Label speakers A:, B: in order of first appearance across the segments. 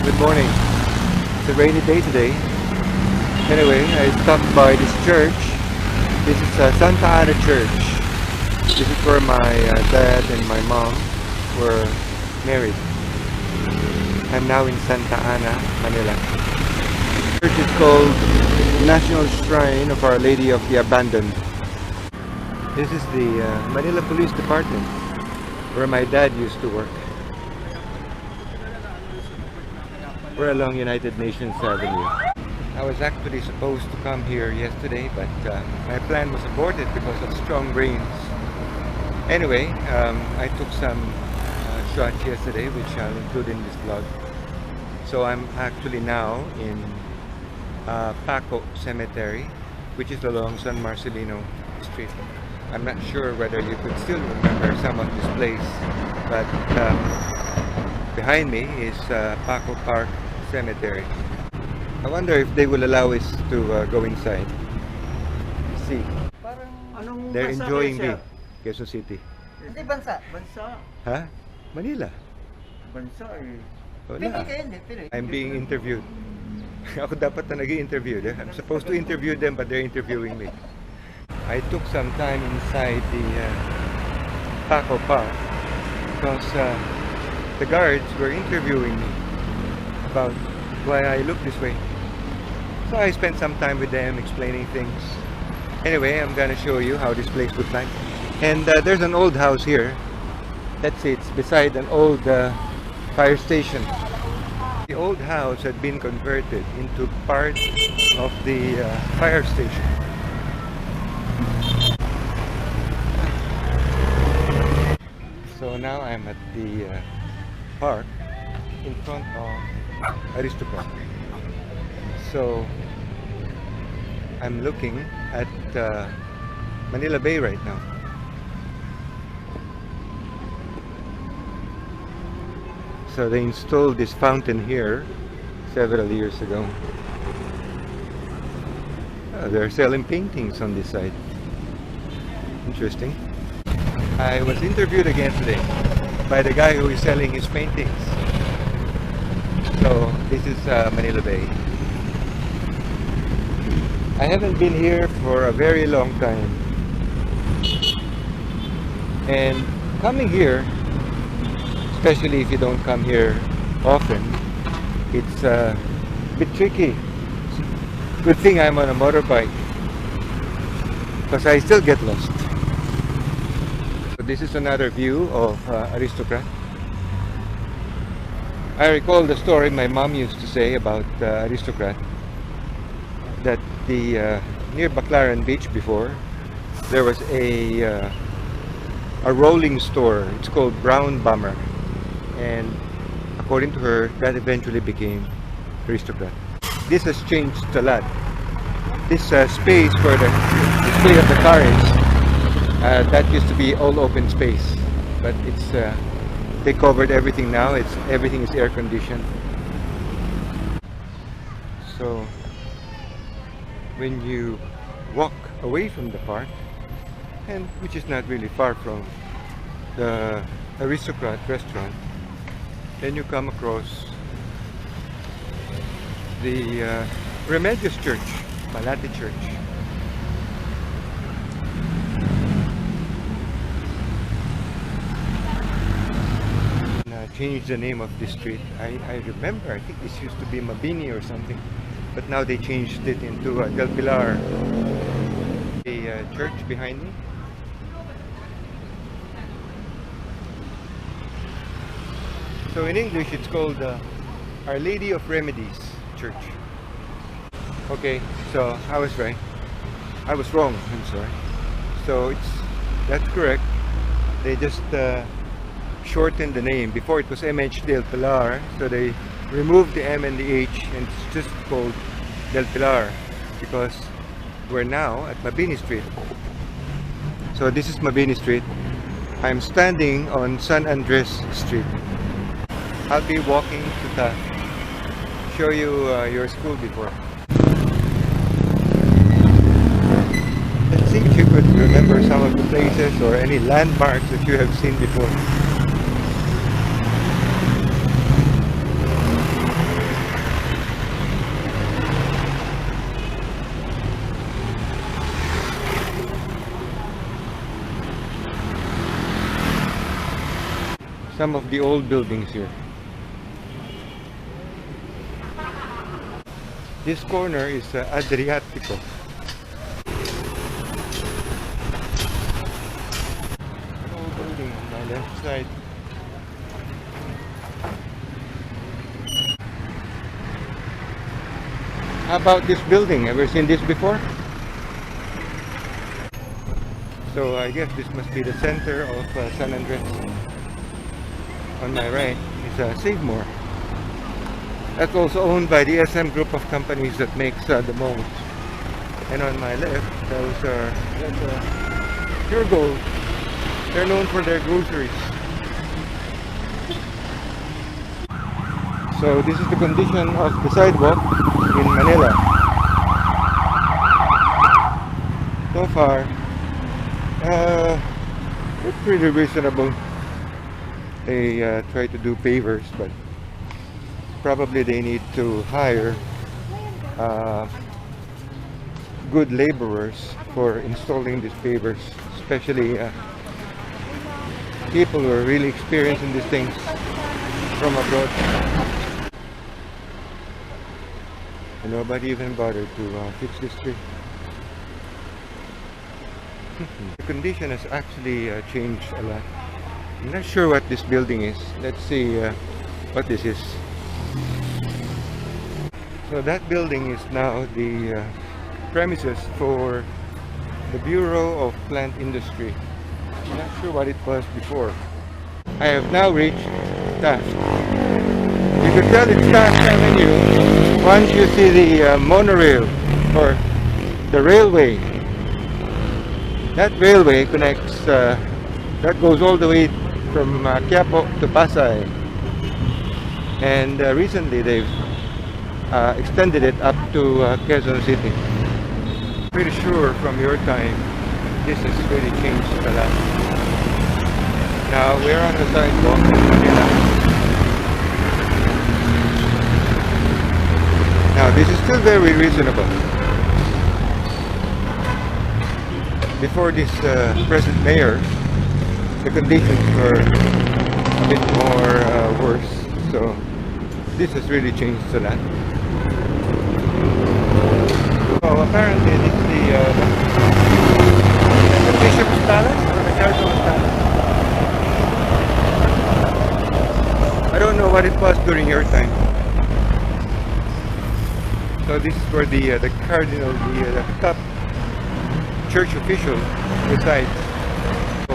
A: Good morning. It's a rainy day today. Anyway, I stopped by this church. This is Santa Ana Church. This is where my dad and my mom were married. I'm now in Santa Ana, Manila. The church is called National Shrine of Our Lady of the Abandoned. This is the Manila Police Department where my dad used to work. We're along United Nations Avenue. I was actually supposed to come here yesterday, but my plan was aborted because of strong rains. Anyway, I took some shots yesterday, which I'll include in this vlog. So I'm actually now in Paco Cemetery, which is along San Marcelino Street. I'm not sure whether you could still remember some of this place, but behind me is Paco Park Cemetery. I wonder if they will allow us to go inside. See, they're enjoying me, Quezon City.
B: Hindi bansa. Bansa.
A: Ha? Manila.
B: Bansa eh.
A: Wala.
B: Pili kayo, hindi. Pili.
A: I'm being interviewed. Ako dapat na nag-i-interview. I'm supposed to interview them, but they're interviewing me. I took some time inside the Paco Park because the guards were interviewing me about why I look this way. So I spent some time with them explaining things. Anyway, I'm gonna show you how this place looks like. And there's an old house here. That's it. It's beside an old fire station. The old house had been converted into part of the fire station. So now I'm at the park in front of Aristocrat. So I'm looking at Manila Bay right now. So they installed this fountain here several years ago. They're selling paintings on this side. Interesting. I was interviewed again today by the guy who is selling his paintings. So this is Manila Bay. I haven't been here for a very long time, and coming here, especially if you don't come here often, it's a bit tricky. Good thing I'm on a motorbike, because I still get lost. So this is another view of Aristocrat. I recall the story my mom used to say about Aristocrat, that the near Baclaran Beach before, there was a rolling store. It's called Brown Bomber, and according to her, that eventually became Aristocrat. This has changed a lot. This space where the display of the car is, that used to be all open space, but it's they covered everything now. Everything is air conditioned. So when you walk away from the park, and which is not really far from the Aristocrat restaurant, then you come across the Remedies Church, Malati Church. Changed the name of this street. I remember, I think this used to be Mabini or something, but now they changed it into Del Pilar. The church behind me. So in English it's called Our Lady of Remedies Church. Okay, so I was right. I was wrong, I'm sorry. So that's correct. They just shortened the name. Before it was MH Del Pilar, so they removed the M and the H, and it's just called Del Pilar because we're now at Mabini Street. So this is Mabini Street. I'm standing on San Andres Street. I'll be walking to Taft. Show you your school before. Let's see if you could remember some of the places or any landmarks that you have seen before. some of the old buildings here. This corner is Adriatico. An old building on my left side. How about this building? Ever seen this before? So I guess this must be the center of San Andres. On my right is Save More. That's also owned by the SM group of companies that makes the molds. And on my left, that's Pure Gold. They're known for their groceries. So this is the condition of the sidewalk in Manila. So far, it's pretty reasonable. They try to do pavers, but probably they need to hire good laborers for installing these pavers, especially people who are really experienced in these things from abroad. And nobody even bothered to fix this tree. The condition has actually changed a lot. I'm not sure what this building is. Let's see what this is. So that building is now the premises for the Bureau of Plant Industry. I'm not sure what it was before. I have now reached Taft. You could tell it's Taft Avenue once you see the monorail or the railway. That railway connects, that goes all the way from Quiapo to Pasay. And recently they've extended it up to Quezon City. Pretty sure from your time this has really changed a lot. Now we're on the sidewalk in Manila. Now this is still very reasonable. Before this present mayor, the conditions were a bit more worse. So this has really changed a lot. So apparently this is the Bishop's Palace or the Cardinal's Palace. I don't know what it was during your time. So this is where the Cardinal, the top church official resides. So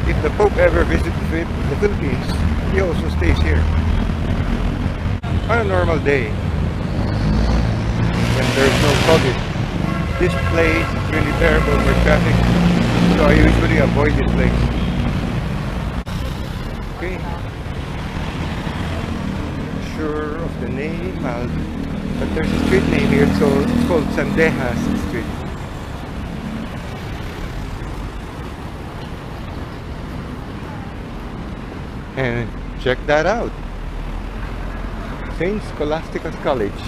A: if the Pope ever visits the Philippines, he also stays here. On a normal day, when there's no COVID, this place is really terrible for traffic, so I usually avoid this place. Okay. Not sure of the name, but there's a street name here, so it's called Sandejas Street. And check that out. St. Scholasticas College.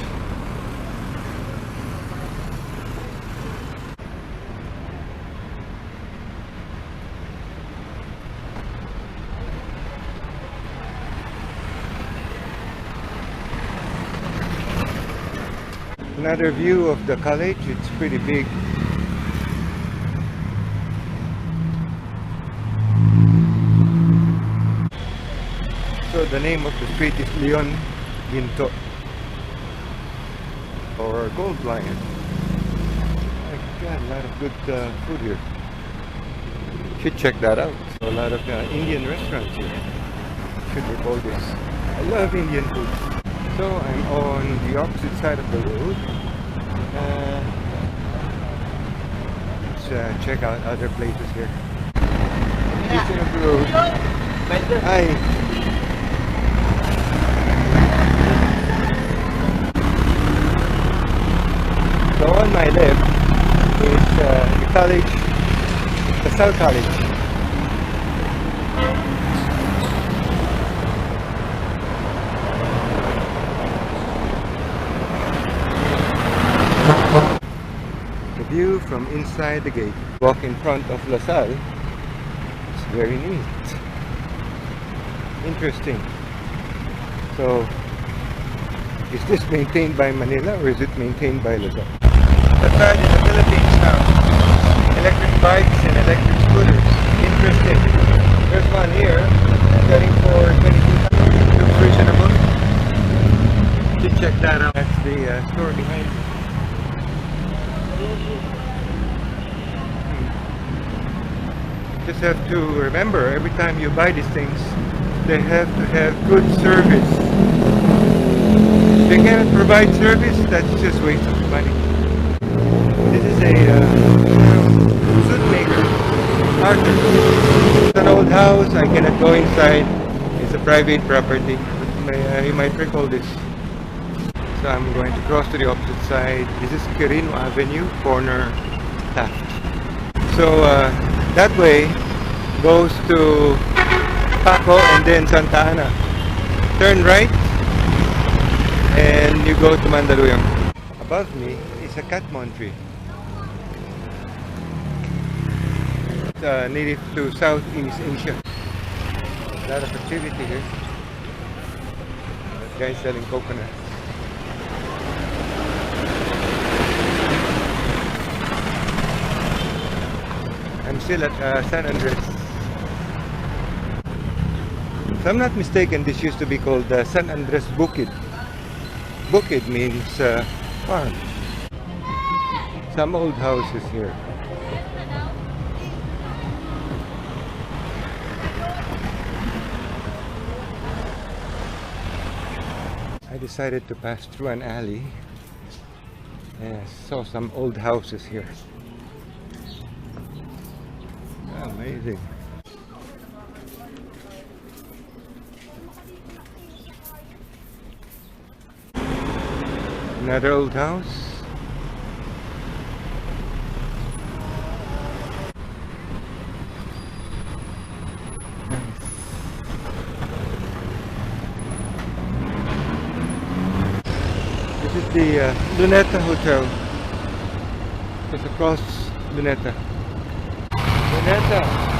A: Another view of the college. It's pretty big. So the name of the street is Leon Ginto, or Gold Lion. My God, a lot of good food here. Should check that out. So a lot of Indian restaurants here. Should recall this. I love Indian food. So I'm on the opposite side of the road. Let's check out other places here. Kitchen of the road. Hi. So on my left is the college, the South College. The view from inside the gate. Walk in front of La Salle. It's very neat. Interesting. So, is this maintained by Manila or is it maintained by Luzon? That's right, in the Philippines now. Electric bikes and electric scooters. Interesting. There's one here selling for 22,000. Looks reasonable. You should check that out. That's the store behind me. Just have to remember, every time you buy these things, they have to have good service. If they cannot provide service, that's just waste of money. This is a suit maker, Arthur. It's an old house, I cannot go inside. It's a private property. But you might recall this. So I'm going to cross to the opposite side. This is Kerino Avenue, corner Taft. So that way goes to Paco and then Santa Ana. Turn right and you go to Mandaluyong. Above me is a catmon tree. It's native to Southeast Asia. A lot of activity here. That guy selling coconuts. I'm still at San Andres. If I'm not mistaken, this used to be called San Andres Bukid. Bukid means farm. Some old houses here. I decided to pass through an alley and I saw some old houses here. Amazing. Another old house. This is the Luneta Hotel. Just across Luneta. Luneta.